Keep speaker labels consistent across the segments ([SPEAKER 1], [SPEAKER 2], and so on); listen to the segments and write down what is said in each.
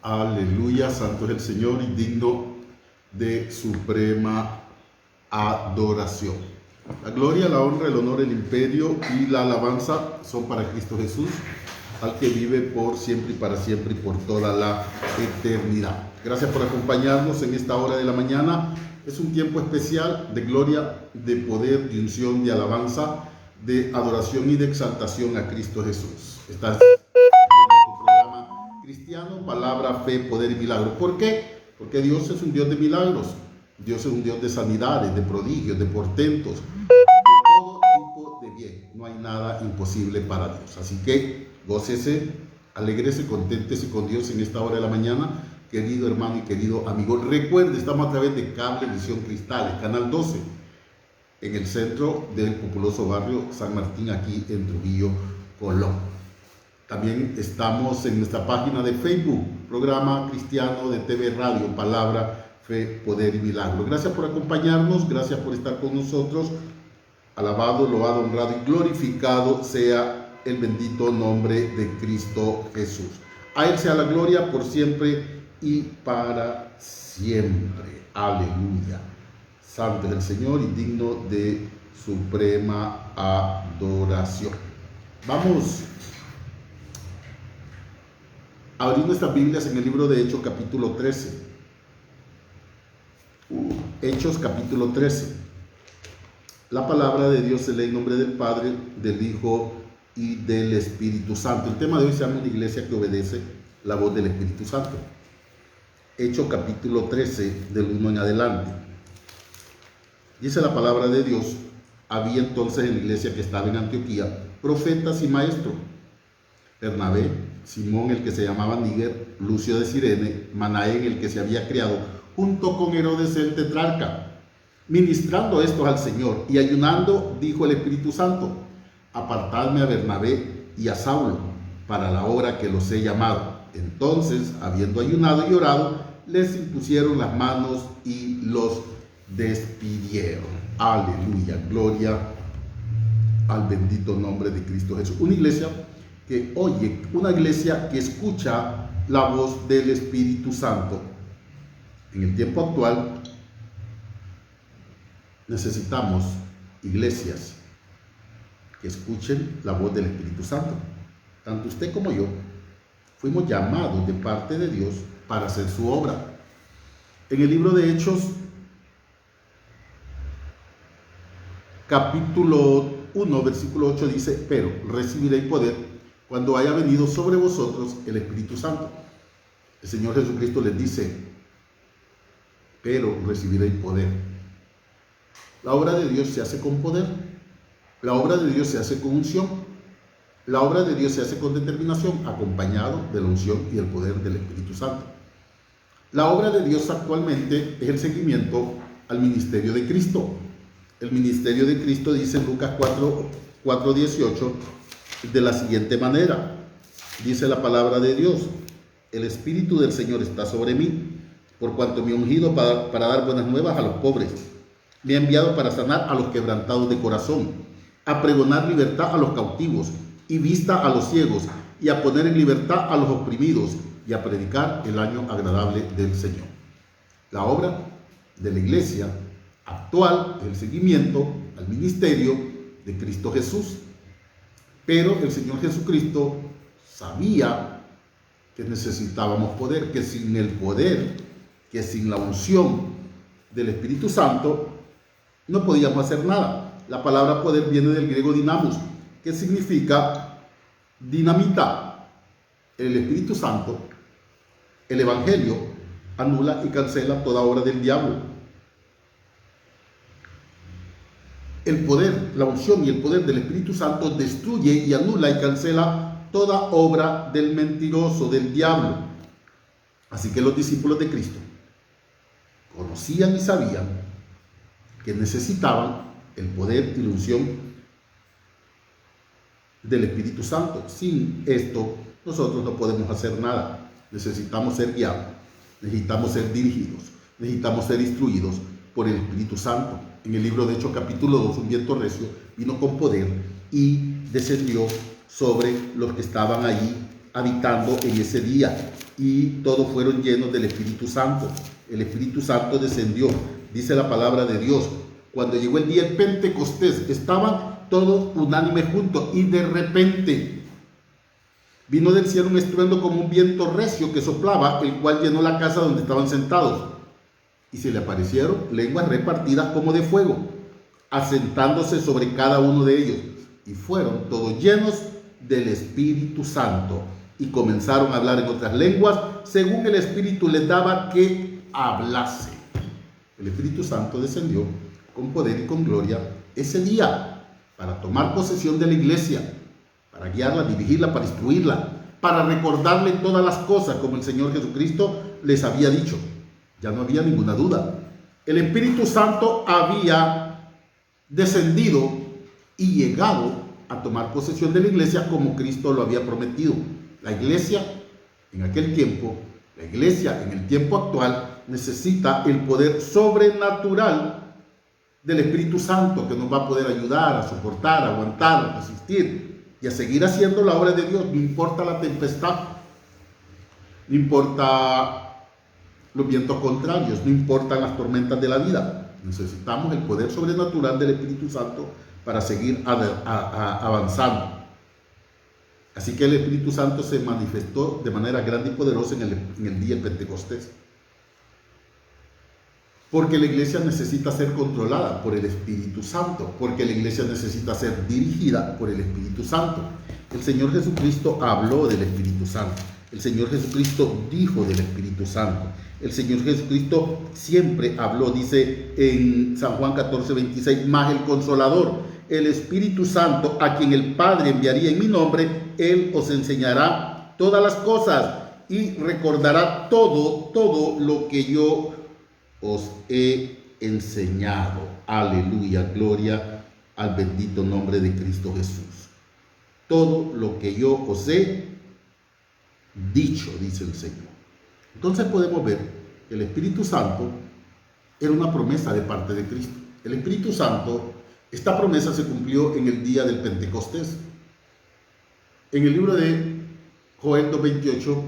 [SPEAKER 1] Aleluya, santo es el Señor y digno de suprema adoración. La gloria, la honra, el honor, el imperio y la alabanza son para Cristo Jesús, al que vive por siempre y por toda la eternidad. Gracias por acompañarnos en esta hora de la mañana. Es un tiempo especial de gloria, de poder, de unción, de alabanza, de adoración y de exaltación a Cristo Jesús. Estás en tu programa cristiano, palabra, fe, poder y milagros. ¿Por qué? Porque Dios es un Dios de milagros. Dios es un Dios de sanidades, de prodigios, de portentos, de todo tipo de bien. No hay nada imposible para Dios. Así que gócese, alégrese, conténtese con Dios en esta hora de la mañana, querido hermano y querido amigo. Recuerde, estamos a través de Cablevisión Cristales, Canal 12, en el centro del populoso barrio San Martín, aquí en Trujillo, Colón. También estamos en nuestra página de Facebook, programa cristiano de TV Radio, palabra, fe, poder y milagro. Gracias por acompañarnos, gracias por estar con nosotros. Alabado, loado, honrado y glorificado sea el bendito nombre de Cristo Jesús. A Él sea la gloria por siempre y para siempre. Aleluya. Santo es el Señor y digno de suprema adoración. Vamos a abrir nuestras Biblias en el libro de Hechos capítulo 13. Hechos capítulo 13. La palabra de Dios se lee en nombre del Padre, del Hijo y del Espíritu Santo. El tema de hoy se llama una iglesia que obedece la voz del Espíritu Santo. Hechos capítulo 13, del 1 en adelante. Dice la palabra de Dios: había entonces en la iglesia que estaba en Antioquía profetas y maestros: Bernabé, Simón el que se llamaba Níger, Lucio de Cirene, Manaén el que se había criado junto con Herodes el tetrarca. Ministrando estos al Señor y ayunando, dijo el Espíritu Santo: apartadme a Bernabé y a Saulo para la obra que los he llamado. Entonces, habiendo ayunado y orado, les impusieron las manos y los despidieron. Aleluya, gloria al bendito nombre de Cristo Jesús. Una iglesia que oye, una iglesia que escucha la voz del Espíritu Santo. En el tiempo actual necesitamos iglesias que escuchen la voz del Espíritu Santo. Tanto usted como yo fuimos llamados de parte de Dios para hacer su obra. En el libro de Hechos, capítulo 1, versículo 8 dice: pero recibiréis poder cuando haya venido sobre vosotros el Espíritu Santo. El Señor Jesucristo les dice: pero recibiréis poder. La obra de Dios se hace con poder. La obra de Dios se hace con unción. La obra de Dios se hace con determinación, acompañado de la unción y el poder del Espíritu Santo. La obra de Dios actualmente es el seguimiento al ministerio de Cristo. El ministerio de Cristo dice en Lucas 4:18 de la siguiente manera. Dice la palabra de Dios: el Espíritu del Señor está sobre mí, por cuanto me ha ungido para dar buenas nuevas a los pobres. Me ha enviado para sanar a los quebrantados de corazón, a pregonar libertad a los cautivos y vista a los ciegos, y a poner en libertad a los oprimidos, y a predicar el año agradable del Señor. La obra de la iglesia actual es el seguimiento al ministerio de Cristo Jesús. Pero el Señor Jesucristo sabía que necesitábamos poder, que sin el poder, que sin la unción del Espíritu Santo, no podíamos hacer nada. La palabra poder viene del griego dinamos, que significa dinamita. El Espíritu Santo, el Evangelio, anula y cancela toda obra del diablo. El poder, la unción y el poder del Espíritu Santo destruye y anula y cancela toda obra del mentiroso, del diablo. Así que los discípulos de Cristo conocían y sabían que necesitaban el poder y la unción del Espíritu Santo. Sin esto, nosotros no podemos hacer nada. Necesitamos ser guiados, necesitamos ser dirigidos, necesitamos ser instruidos por el Espíritu Santo. En el libro de Hechos capítulo 2, un viento recio vino con poder y descendió sobre los que estaban allí habitando en ese día, y todos fueron llenos del Espíritu Santo. El Espíritu Santo descendió, dice la palabra de Dios. Cuando llegó el día del Pentecostés, estaban todos unánimes juntos, y de repente vino del cielo un estruendo como un viento recio que soplaba, el cual llenó la casa donde estaban sentados. Y se le aparecieron lenguas repartidas como de fuego, asentándose sobre cada uno de ellos. Y fueron todos llenos del Espíritu Santo, y comenzaron a hablar en otras lenguas, según el Espíritu les daba que hablase. El Espíritu Santo descendió con poder y con gloria ese día para tomar posesión de la iglesia, para guiarla, dirigirla, para instruirla, para recordarle todas las cosas como el Señor Jesucristo les había dicho. Ya no había ninguna duda. El Espíritu Santo había descendido y llegado a tomar posesión de la iglesia como Cristo lo había prometido. La iglesia en aquel tiempo, la iglesia en el tiempo actual, necesita el poder sobrenatural del Espíritu Santo, que nos va a poder ayudar a soportar, a aguantar, a resistir y a seguir haciendo la obra de Dios. No importa la tempestad, no importa los vientos contrarios, no importan las tormentas de la vida. Necesitamos el poder sobrenatural del Espíritu Santo para seguir avanzando. Así que el Espíritu Santo se manifestó de manera grande y poderosa en el día del Pentecostés. Porque la iglesia necesita ser controlada por el Espíritu Santo, porque la iglesia necesita ser dirigida por el Espíritu Santo. El Señor Jesucristo habló del Espíritu Santo. El Señor Jesucristo dijo del Espíritu Santo. El Señor Jesucristo siempre habló, dice en San Juan 14:26, mas el Consolador, el Espíritu Santo, a quien el Padre enviaría en mi nombre, Él os enseñará todas las cosas y recordará todo lo que yo os he enseñado. Aleluya, gloria al bendito nombre de Cristo Jesús. Todo lo que yo os he dicho, dice el Señor. Entonces podemos ver que el Espíritu Santo era una promesa de parte de Cristo. El Espíritu Santo, esta promesa se cumplió en el día del Pentecostés. En el libro de Joel 2:28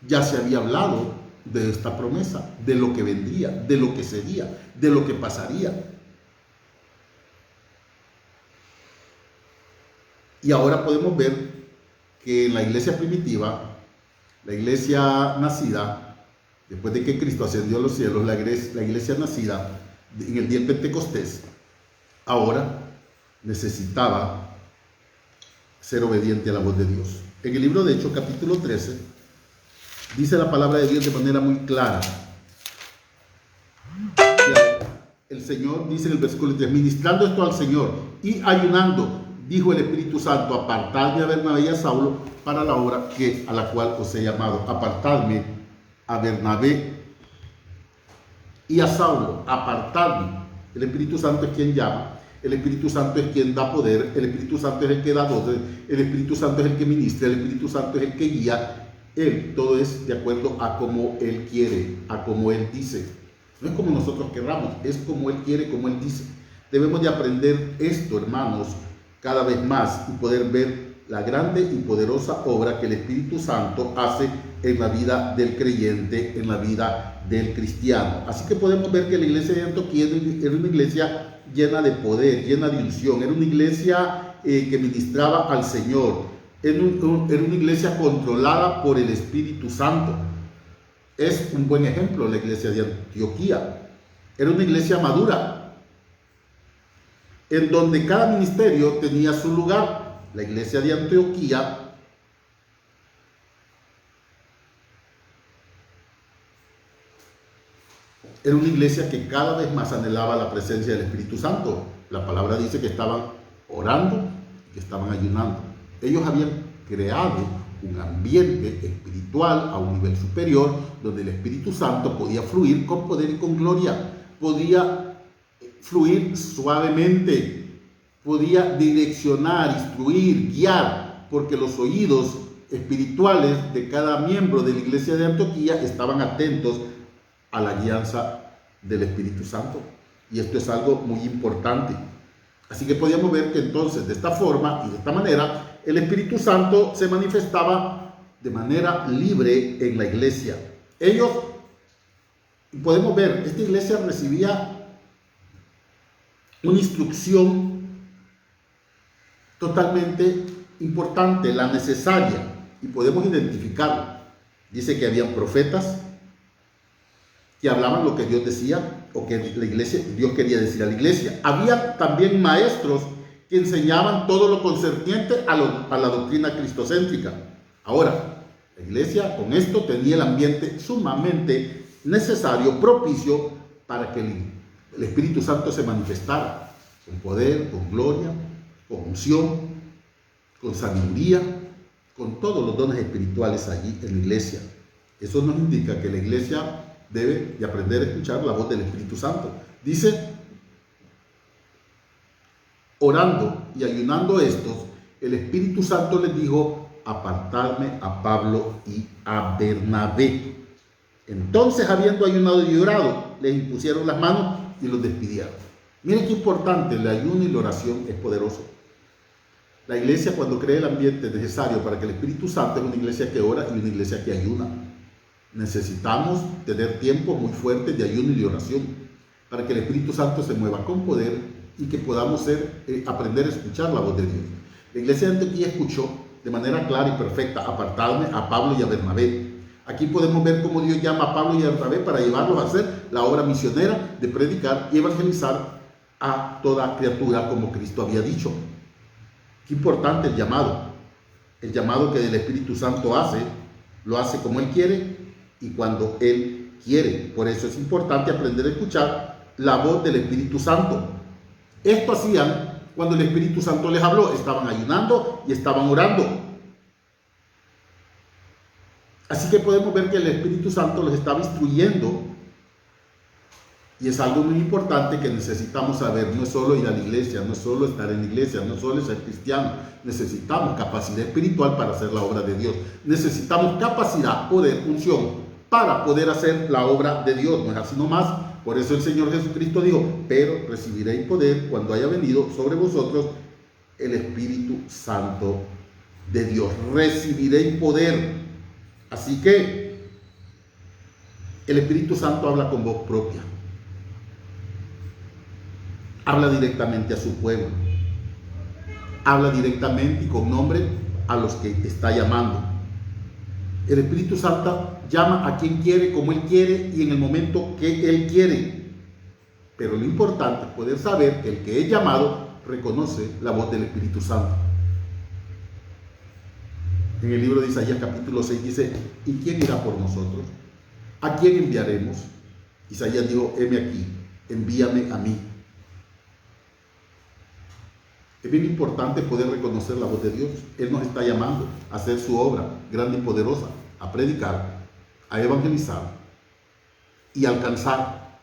[SPEAKER 1] ya se había hablado de esta promesa, de lo que vendría, de lo que sería, de lo que pasaría. Y ahora podemos ver que en la iglesia primitiva, la iglesia nacida, después de que Cristo ascendió a los cielos, la iglesia nacida en el día del Pentecostés, ahora necesitaba ser obediente a la voz de Dios. En el libro de Hechos, capítulo 13, dice la palabra de Dios de manera muy clara. El Señor dice en el versículo 3, ministrando esto al Señor y ayunando, dijo el Espíritu Santo, apartadme a Bernabé y a Saulo para la obra a la cual os he llamado. Apartadme a Bernabé y a Saulo, apartadme. El Espíritu Santo es quien llama, el Espíritu Santo es quien da poder, el Espíritu Santo es el que da dones, el Espíritu Santo es el que ministra, el Espíritu Santo es el que guía. Él, todo es de acuerdo a como Él quiere, a como Él dice. No es como nosotros querramos, es como Él quiere, como Él dice. Debemos de aprender esto, hermanos, cada vez más y poder ver la grande y poderosa obra que el Espíritu Santo hace en la vida del creyente, en la vida del cristiano. Así que podemos ver que la iglesia de Antioquía era una iglesia llena de poder, llena de unción, era una iglesia que ministraba al Señor, era una iglesia controlada por el Espíritu Santo. Es un buen ejemplo la iglesia de Antioquía. Era una iglesia madura, en donde cada ministerio tenía su lugar. La iglesia de Antioquía era una iglesia que cada vez más anhelaba la presencia del Espíritu Santo. La palabra dice que estaban orando y que estaban ayunando. Ellos habían creado un ambiente espiritual a un nivel superior, donde el Espíritu Santo podía fluir con poder y con gloria, podía fluir suavemente, podía direccionar, instruir, guiar, porque los oídos espirituales de cada miembro de la iglesia de Antioquía estaban atentos a la guianza del Espíritu Santo. Y esto es algo muy importante. Así que podíamos ver que entonces de esta forma y de esta manera el Espíritu Santo se manifestaba de manera libre en la iglesia. Ellos, podemos ver, esta iglesia recibía una instrucción totalmente importante, la necesaria, y podemos identificarla. Dice que habían profetas que hablaban lo que Dios decía o que la iglesia, Dios quería decir a la iglesia. Había también maestros que enseñaban todo lo concerniente a la doctrina cristocéntrica. Ahora, la iglesia con esto tenía el ambiente sumamente necesario, propicio para que el Espíritu Santo se manifestara con poder, con gloria, con unción, con sabiduría, con todos los dones espirituales allí en la iglesia. Eso nos indica que la iglesia debe de aprender a escuchar la voz del Espíritu Santo. Dice, orando y ayunando estos, el Espíritu Santo les dijo, apartadme a Pablo y a Bernabé. Entonces, habiendo ayunado y orado, les impusieron las manos y los despidieron. Miren qué importante, el ayuno y la oración es poderoso. La iglesia, cuando crea el ambiente necesario para que el Espíritu Santo, es una iglesia que ora y una iglesia que ayuna. Necesitamos tener tiempos muy fuertes de ayuno y de oración para que el Espíritu Santo se mueva con poder y que podamos aprender a escuchar la voz de Dios. La iglesia de Antioquía escuchó de manera clara y perfecta, apartadme a Pablo y a Bernabé. Aquí podemos ver cómo Dios llama a Pablo y a Bernabé para llevarlos a hacer la obra misionera de predicar y evangelizar a toda criatura como Cristo había dicho. Qué importante el llamado que el Espíritu Santo hace, lo hace como Él quiere y cuando Él quiere. Por eso es importante aprender a escuchar la voz del Espíritu Santo. Esto hacían cuando el Espíritu Santo les habló, estaban ayunando y estaban orando. Así que podemos ver que el Espíritu Santo los estaba instruyendo y es algo muy importante que necesitamos saber. No es solo ir a la iglesia, no es solo estar en la iglesia, no es solo ser cristiano. Necesitamos capacidad espiritual para hacer la obra de Dios. Necesitamos capacidad, poder, unción para poder hacer la obra de Dios. No es así nomás. Por eso el Señor Jesucristo dijo, pero recibiréis poder cuando haya venido sobre vosotros el Espíritu Santo de Dios. Recibiréis poder. Así que el Espíritu Santo habla con voz propia. Habla directamente a su pueblo. Habla directamente y con nombre a los que está llamando. El Espíritu Santo llama a quien quiere, como Él quiere y en el momento que Él quiere. Pero lo importante es poder saber que el que es llamado reconoce la voz del Espíritu Santo. En el libro de Isaías capítulo 6 dice, ¿y quién irá por nosotros? ¿A quién enviaremos? Isaías dijo, heme aquí, envíame a mí. Es bien importante poder reconocer la voz de Dios. Él nos está llamando a hacer su obra grande y poderosa, a predicar, a evangelizar y alcanzar.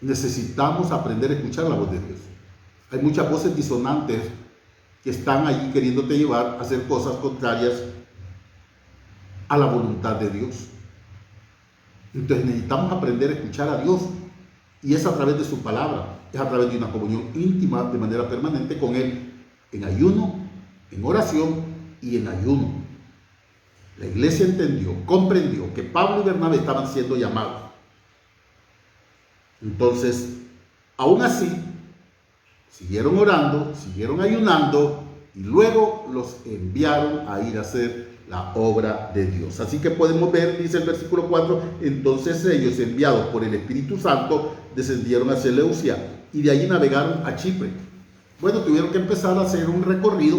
[SPEAKER 1] Necesitamos aprender a escuchar la voz de Dios. Hay muchas voces disonantes que están allí queriéndote llevar a hacer cosas contrarias a la voluntad de Dios. Entonces necesitamos aprender a escuchar a Dios y es a través de su palabra. Es a través de una comunión íntima de manera permanente con Él, en ayuno, en oración y en ayuno. La iglesia entendió, comprendió que Pablo y Bernabé estaban siendo llamados. Entonces, aún así, siguieron orando, siguieron ayunando y luego los enviaron a ir a hacer la obra de Dios. Así que podemos ver, dice el versículo 4, entonces ellos, enviados por el Espíritu Santo, descendieron a Seleucia y de allí navegaron a Chipre. Bueno, tuvieron que empezar a hacer un recorrido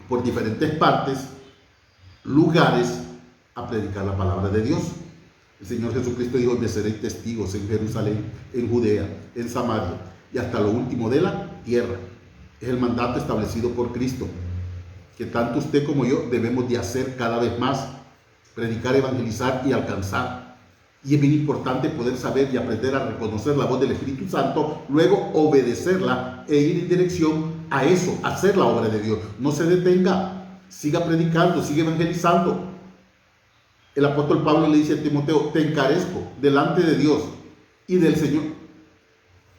[SPEAKER 1] por diferentes partes, lugares, a predicar la palabra de Dios. El Señor Jesucristo dijo, me seréis testigos en Jerusalén, en Judea, en Samaria y hasta lo último de la tierra. Es el mandato establecido por Cristo, que tanto usted como yo debemos de hacer cada vez más, predicar, evangelizar y alcanzar. Y es bien importante poder saber y aprender a reconocer la voz del Espíritu Santo, luego obedecerla e ir en dirección a eso, a hacer la obra de Dios. No se detenga, siga predicando, siga evangelizando. El apóstol Pablo le dice a Timoteo, te encarezco delante de Dios y del Señor,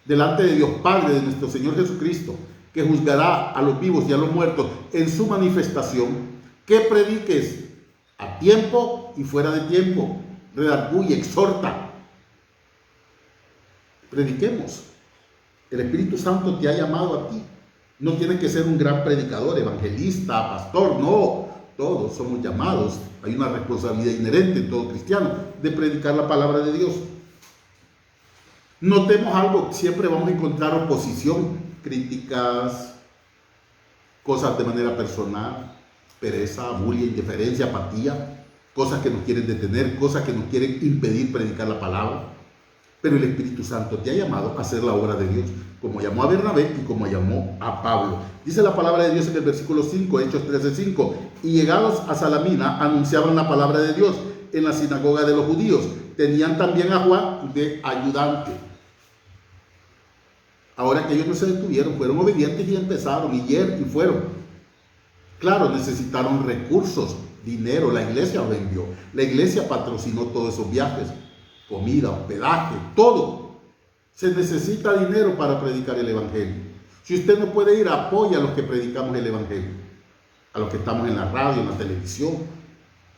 [SPEAKER 1] delante de Dios Padre de nuestro Señor Jesucristo, que juzgará a los vivos y a los muertos en su manifestación, que prediques a tiempo y fuera de tiempo, redarguye, exhorta. Prediquemos. El Espíritu Santo te ha llamado a ti. No tienes que ser un gran predicador, evangelista, pastor, no. Todos somos llamados. Hay una responsabilidad inherente en todo cristiano de predicar la palabra de Dios. Notemos algo, siempre vamos a encontrar oposición, críticas, cosas de manera personal, pereza, bullying, indiferencia, apatía, cosas que nos quieren detener, cosas que nos quieren impedir predicar la palabra. Pero el Espíritu Santo te ha llamado a hacer la obra de Dios, como llamó a Bernabé y como llamó a Pablo. Dice la palabra de Dios en el versículo 5, Hechos 13:5, y llegados a Salamina anunciaban la palabra de Dios en la sinagoga de los judíos. Tenían también a Juan de ayudante. Ahora que ellos no se detuvieron, fueron obedientes y empezaron, y fueron. Claro, necesitaron recursos, dinero, la iglesia los envió. La iglesia patrocinó todos esos viajes, comida, hospedaje, todo. Se necesita dinero para predicar el evangelio. Si usted no puede ir, apoye a los que predicamos el evangelio. A los que estamos en la radio, en la televisión,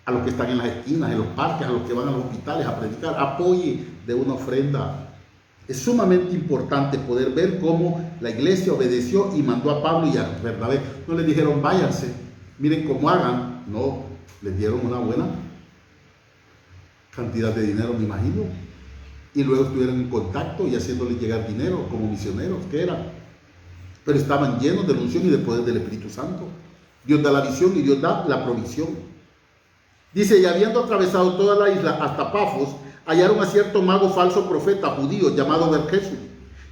[SPEAKER 1] a los que están en las esquinas, en los parques, a los que van a los hospitales a predicar. Apoye de una ofrenda. Es sumamente importante poder ver cómo la iglesia obedeció y mandó a Pablo y a Bernabé. No les dijeron váyanse, miren cómo hagan. No, les dieron una buena cantidad de dinero, me imagino. Y luego estuvieron en contacto y haciéndoles llegar dinero como misioneros que eran. Pero estaban llenos de la unción y del poder del Espíritu Santo. Dios da la visión y Dios da la provisión. Dice, y habiendo atravesado toda la isla hasta Pafos, hallaron a cierto mago falso profeta judío llamado Bar-Jesús,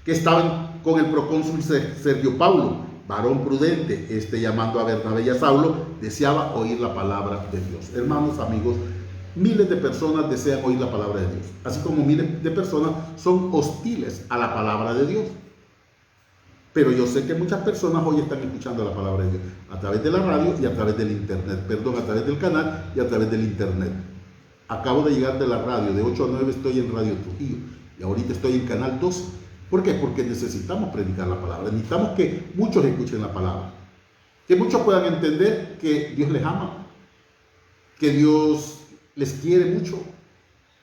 [SPEAKER 1] que estaban con el procónsul Sergio Paulo, varón prudente. Llamando a Bernabé y a Saulo, deseaba oír la palabra de Dios. Hermanos, amigos, miles de personas desean oír la palabra de Dios, así como miles de personas son hostiles a la palabra de Dios. Pero yo sé que muchas personas hoy están escuchando la palabra de Dios a través de la radio y a través del internet, a través del canal y a través del internet. Acabo de llegar de la radio, de 8 a 9 estoy en Radio Trujillo y ahorita estoy en Canal 12. ¿Por qué? Porque necesitamos predicar la palabra, necesitamos que muchos escuchen la palabra, que muchos puedan entender que Dios les ama, que Dios les quiere mucho,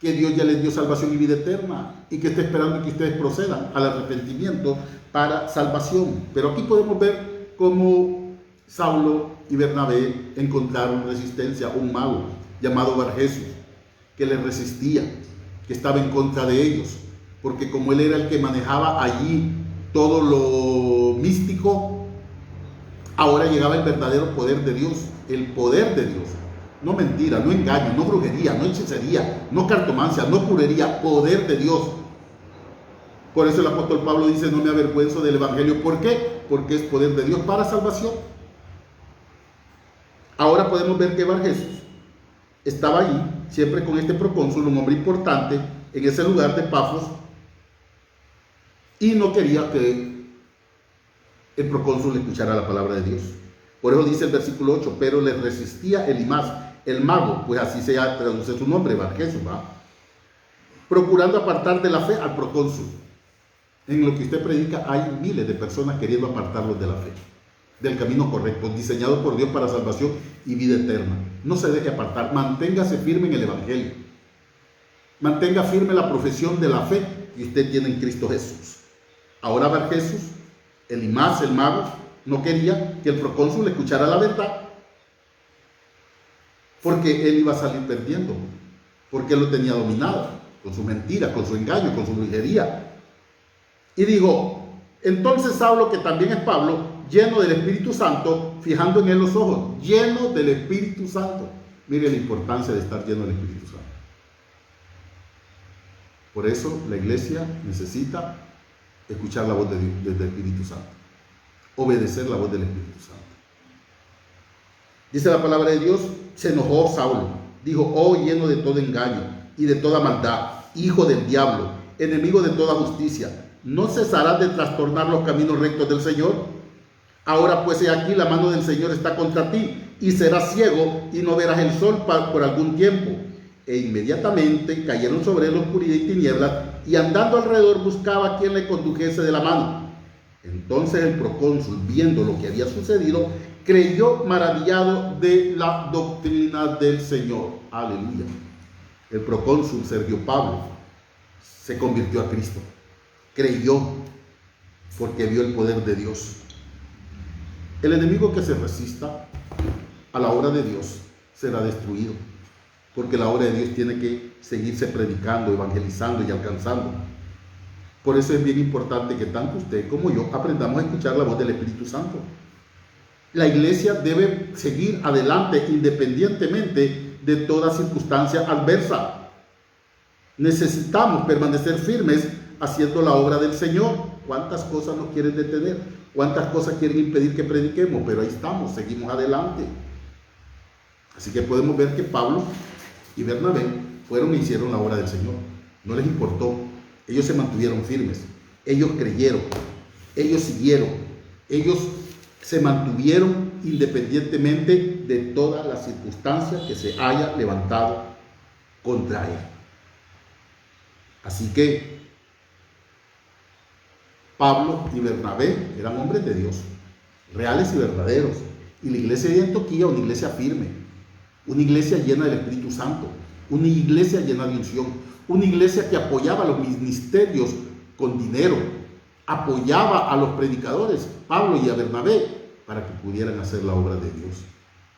[SPEAKER 1] que Dios ya les dio salvación y vida eterna y que está esperando que ustedes procedan al arrepentimiento para salvación. Pero aquí podemos ver cómo Saulo y Bernabé encontraron resistencia a un mago llamado Bar-Jesús, que les resistía, que estaba en contra de ellos, porque como él era el que manejaba allí todo lo místico, ahora llegaba el verdadero poder de Dios, el poder de Dios. No mentira, no engaño, no brujería, no hechicería, no cartomancia, no curería, poder de Dios. Por eso el apóstol Pablo dice, no me avergüenzo del evangelio. ¿Por qué? Porque es poder de Dios para salvación. Ahora podemos ver que Bar-Jesús estaba allí, siempre con este procónsul, un hombre importante, en ese lugar de Pafos, y no quería que el procónsul escuchara la palabra de Dios. Por eso dice el versículo 8, pero le resistía Elimas, el mago, pues así se traduce su nombre, Bar-Jesús, procurando apartar de la fe al procónsul. En lo que usted predica hay miles de personas queriendo apartarlos de la fe, del camino correcto, diseñado por Dios para salvación y vida eterna. No se deje apartar, manténgase firme en el evangelio, mantenga firme la profesión de la fe que usted tiene en Cristo Jesús. Ahora Bar-Jesús, Elimas, el mago, no quería que el procónsul escuchara la verdad, porque él iba a salir perdiendo, porque él lo tenía dominado, con su mentira, con su engaño, con su brujería. Y dijo, entonces Saulo, que también es Pablo, lleno del Espíritu Santo, fijando en él los ojos, lleno del Espíritu Santo. Mire la importancia de estar lleno del Espíritu Santo. Por eso la iglesia necesita escuchar la voz del Espíritu Santo, obedecer la voz del Espíritu Santo. Dice la palabra de Dios, se enojó Saulo, dijo, oh lleno de todo engaño y de toda maldad, hijo del diablo, enemigo de toda justicia, ¿no cesarás de trastornar los caminos rectos del Señor? Ahora pues he aquí la mano del Señor está contra ti, y serás ciego y no verás el sol por algún tiempo. E inmediatamente cayeron sobre él oscuridad y tinieblas, y andando alrededor buscaba a quien le condujese de la mano. Entonces el procónsul, viendo lo que había sucedido, creyó maravillado de la doctrina del Señor. Aleluya. El procónsul Sergio Pablo se convirtió a Cristo. Creyó porque vio el poder de Dios. El enemigo que se resista a la obra de Dios será destruido, porque la obra de Dios tiene que seguirse predicando, evangelizando y alcanzando. Por eso es bien importante que tanto usted como yo aprendamos a escuchar la voz del Espíritu Santo. La iglesia debe seguir adelante independientemente de toda circunstancia adversa. Necesitamos permanecer firmes haciendo la obra del Señor. ¿Cuántas cosas nos quieren detener? ¿Cuántas cosas quieren impedir que prediquemos? Pero ahí estamos, seguimos adelante. Así que podemos ver que Pablo y Bernabé fueron e hicieron la obra del Señor. No les importó. Ellos se mantuvieron firmes. Ellos creyeron. Ellos siguieron. Ellos se mantuvieron independientemente de todas las circunstancias que se haya levantado contra él. Así que Pablo y Bernabé eran hombres de Dios, reales y verdaderos. Y la iglesia de Antioquía, una iglesia firme, una iglesia llena del Espíritu Santo, una iglesia llena de unción, una iglesia que apoyaba los ministerios con dinero, apoyaba a los predicadores, Pablo y a Bernabé, para que pudieran hacer la obra de Dios.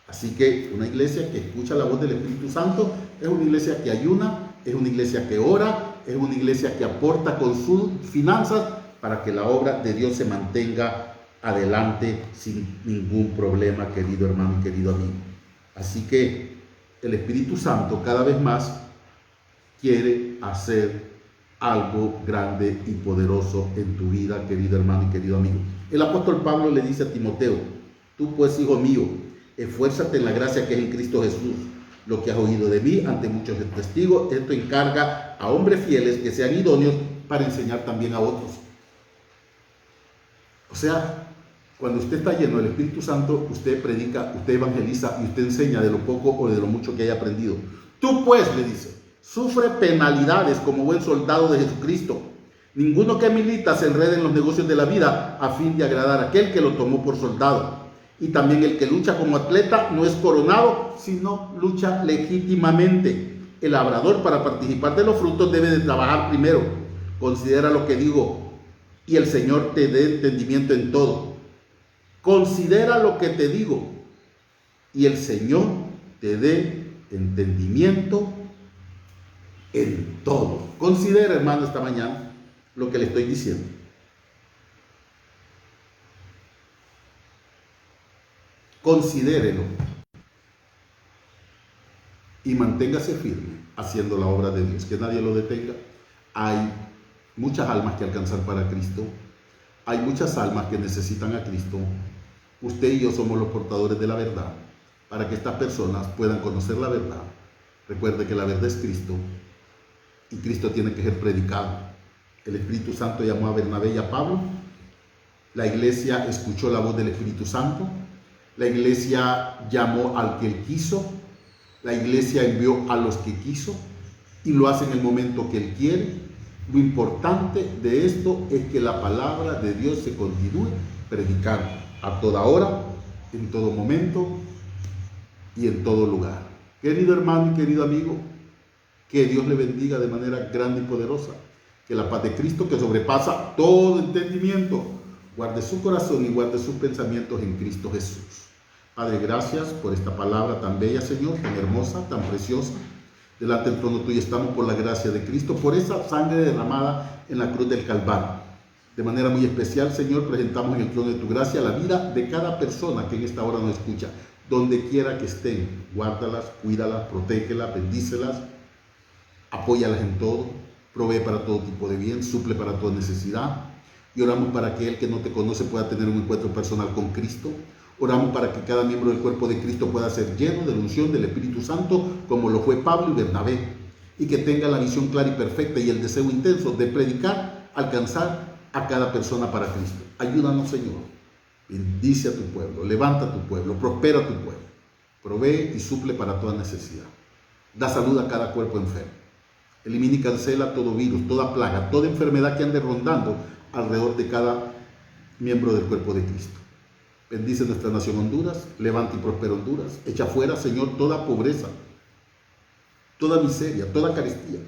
[SPEAKER 1] Así que una iglesia que escucha la voz del Espíritu Santo es una iglesia que ayuna, es una iglesia que ora, es una iglesia que aporta con sus finanzas para que la obra de Dios se mantenga adelante sin ningún problema, querido hermano y querido amigo. Así que el Espíritu Santo cada vez más quiere hacer algo grande y poderoso en tu vida, querido hermano y querido amigo. El apóstol Pablo le dice a Timoteo: tú pues, hijo mío, esfuérzate en la gracia que es en Cristo Jesús. Lo que has oído de mí ante muchos testigos, esto encarga a hombres fieles que sean idóneos para enseñar también a otros. O sea, cuando usted está lleno del Espíritu Santo, usted predica, usted evangeliza y usted enseña de lo poco o de lo mucho que haya aprendido. Tú pues, le dice, sufre penalidades como buen soldado de Jesucristo. Ninguno que milita se enrede en los negocios de la vida a fin de agradar a aquel que lo tomó por soldado. Y también el que lucha como atleta no es coronado, sino lucha legítimamente. El labrador, para participar de los frutos, debe de trabajar primero. Considera lo que digo, y el Señor te dé entendimiento en todo. Considera lo que te digo, y el Señor te dé entendimiento en todo. Considera, hermano, esta mañana lo que le estoy diciendo. Considérelo y manténgase firme haciendo la obra de Dios, que nadie lo detenga. Hay muchas almas que alcanzar para Cristo, hay muchas almas que necesitan a Cristo. Usted y yo somos los portadores de la verdad, para que estas personas puedan conocer la verdad. Recuerde que la verdad es Cristo, y Cristo tiene que ser predicado. El Espíritu Santo llamó a Bernabé y a Pablo. La iglesia escuchó la voz del Espíritu Santo. La iglesia llamó al que él quiso. La iglesia envió a los que quiso, y lo hace en el momento que él quiere. Lo importante de esto es que la palabra de Dios se continúe predicando a toda hora, en todo momento y en todo lugar. Querido hermano y querido amigo, que Dios le bendiga de manera grande y poderosa. Que la paz de Cristo, que sobrepasa todo entendimiento, guarde su corazón y guarde sus pensamientos en Cristo Jesús. Padre, gracias por esta palabra tan bella, Señor, tan hermosa, tan preciosa. Delante del trono tuyo estamos por la gracia de Cristo, por esa sangre derramada en la cruz del Calvario. De manera muy especial, Señor, presentamos en el trono de tu gracia la vida de cada persona que en esta hora nos escucha. Donde quiera que estén, guárdalas, cuídalas, protégelas, bendícelas, apóyalas en todo, provee para todo tipo de bien, suple para toda necesidad. Y oramos para que el que no te conoce pueda tener un encuentro personal con Cristo. Oramos para que cada miembro del cuerpo de Cristo pueda ser lleno de la unción del Espíritu Santo, como lo fue Pablo y Bernabé, y que tenga la visión clara y perfecta y el deseo intenso de predicar, alcanzar a cada persona para Cristo. Ayúdanos, Señor. Bendice a tu pueblo, levanta a tu pueblo, prospera a tu pueblo. Provee y suple para toda necesidad. Da salud a cada cuerpo enfermo. Elimina y cancela todo virus, toda plaga, toda enfermedad que ande rondando alrededor de cada miembro del cuerpo de Cristo. Bendice nuestra nación Honduras, levanta y prospera Honduras. Echa fuera, Señor, toda pobreza, toda miseria, toda carestía,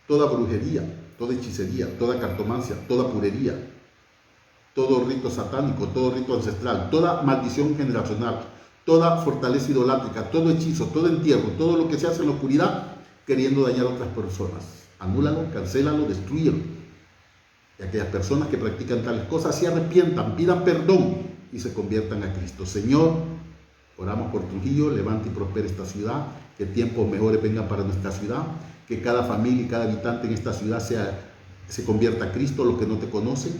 [SPEAKER 1] toda brujería, toda hechicería, toda cartomancia, toda purería, todo rito satánico, todo rito ancestral, toda maldición generacional, toda fortaleza idolátrica, todo hechizo, todo entierro, todo lo que se hace en la oscuridad queriendo dañar a otras personas. Anúlalo, cancélalo, destrúyelo. Y aquellas personas que practican tales cosas se arrepientan, pidan perdón y se conviertan a Cristo. Señor, oramos por Trujillo, levanta y prospera esta ciudad, que tiempos mejores vengan para nuestra ciudad, que cada familia y cada habitante en esta ciudad se convierta a Cristo, los que no te conocen.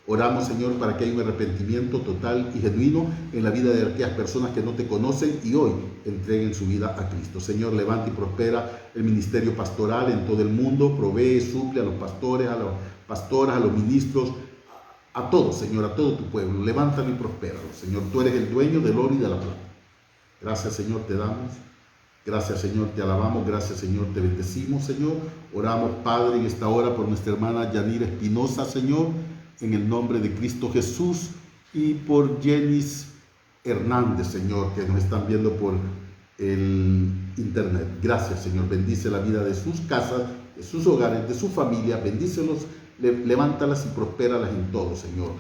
[SPEAKER 1] Oramos, Señor, para que haya un arrepentimiento total y genuino en la vida de aquellas personas que no te conocen y hoy entreguen su vida a Cristo. Señor, levanta y prospera el ministerio pastoral en todo el mundo, provee, suple a los pastores, a las pastoras, a los ministros, a todos, Señor, a todo tu pueblo. Levántalo y prospéralo, Señor. Tú eres el dueño del oro y de la plata. Gracias, Señor, te damos. Gracias, Señor, te alabamos. Gracias, Señor, te bendecimos, Señor. Oramos, Padre, en esta hora por nuestra hermana Yanira Espinosa, Señor, en el nombre de Cristo Jesús, y por Jenis Hernández, Señor, que nos están viendo por el internet. Gracias, Señor. Bendice la vida de sus casas, de sus hogares, de su familia. Bendícelos, levántalas y prospéralas en todo, Señor.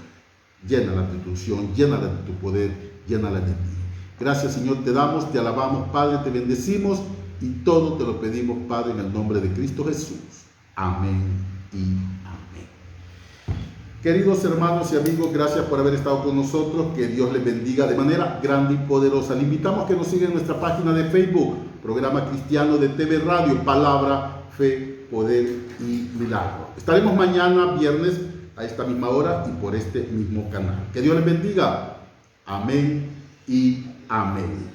[SPEAKER 1] Llénalas de tu unción, llénalas de tu poder, llénalas de ti. Gracias, Señor, te damos, te alabamos, Padre, te bendecimos y todo te lo pedimos, Padre, en el nombre de Cristo Jesús. Amén y amén. Queridos hermanos y amigos, gracias por haber estado con nosotros. Que Dios les bendiga de manera grande y poderosa. Le invitamos a que nos sigan en nuestra página de Facebook, Programa Cristiano de TV Radio, Palabra, Fe, Poder y Milagro. Estaremos mañana, viernes, a esta misma hora y por este mismo canal. Que Dios les bendiga. Amén y amén.